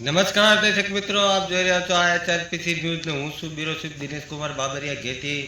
નમસ્કાર દર્શક મિત્રો, આપ જોઈ રહ્યા છો HRPC ન્યૂઝ ને હું છું બ્યુરો ચીફ દિનેશ કુમાર બાબરિયા ઘેટી।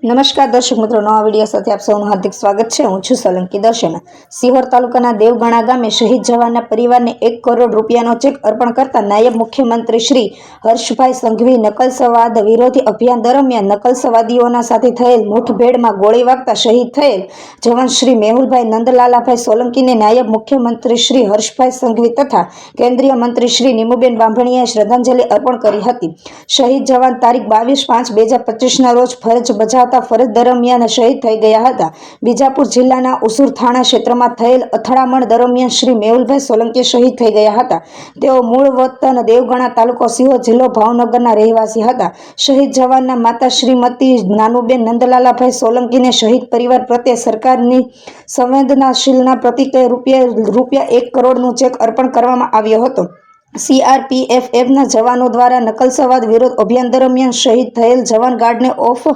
નમસ્કાર દર્શક મિત્રો, નવા વિડીયો સાથે આપ સૌનું હાર્દિક સ્વાગત છે। હું છું સોલંકી દર્શના। સિહોર તાલુકાના દેવગણા ગામે શહીદ જવાનના પરિવારને 1 કરોડ રૂપિયાનો ચેક અર્પણ કરતા નાયબ મુખ્યમંત્રી શ્રી હર્ષભાઈ સંઘવી નકલસવાદ વિરોધી અભિયાન દરમિયાન નકલસવાદીઓના સાથે થયેલ મુઠભેડમાં ગોળી વાગતા શહીદ થયેલ જવાન શ્રી મેહુલભાઈ નંદલાલાભાઈ સોલંકીને નાયબ મુખ્યમંત્રી શ્રી હર્ષભાઈ સંઘવી તથા કેન્દ્રીય મંત્રી શ્રી નીમુબેન બાંભણીયાએ શ્રદ્ધાંજલિ અર્પણ કરી હતી। શહીદ જવાન તારીખ 22/5/2025ના રોજ ફરજ બજાવતા ફરજ દરમિયાન શહીદ થઈ ગયા હતા। બીજાપુર જિલ્લાના ઉસુર થાણા ક્ષેત્રમાં થયેલ અથડામણ દરમિયાન શ્રી મેહુલભાઈ સોલંકી શહીદ થઈ ગયા હતા। તેઓ મૂળ વતન દેવગણા, તાલુકો સિહોર, જિલ્લો ભાવનગરના રહેવાસી હતા। શહીદ જવાનના માતા શ્રીમતી નાનુબેન નંદલાલાભાઈ સોલંકીને શહીદ પરિવાર પ્રત્યે સરકારની સંવેદનાશીલના પ્રતિકે રૂપિયા 1 કરોડનું ચેક અર્પણ કરવામાં આવ્યો હતો। CRPFના જવાનો દ્વારા નકલસવાદ વિરોધ અભિયાન દરમિયાન શહીદ થયેલ જવાન ગાર્ડને ઓફ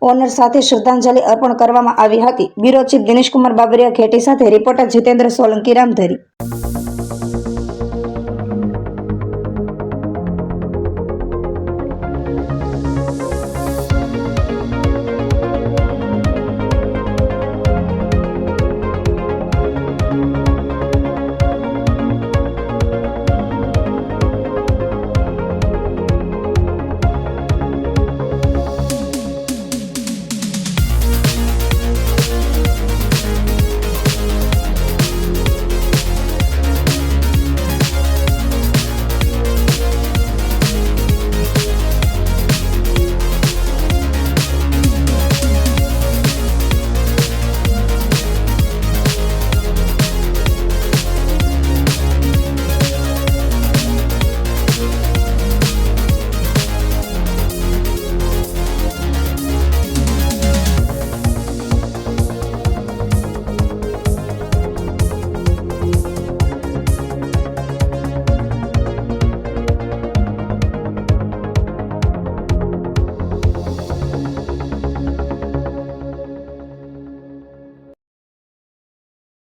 ઓનર સાથે શ્રદ્ધાંજલિ અર્પણ કરવામાં આવી હતી। બ્યુરો ચીફ દિનેશ કુમાર બાબરિયા ઘેટી સાથે રિપોર્ટર જીતેન્દ્ર સોલંકી, રામધરી।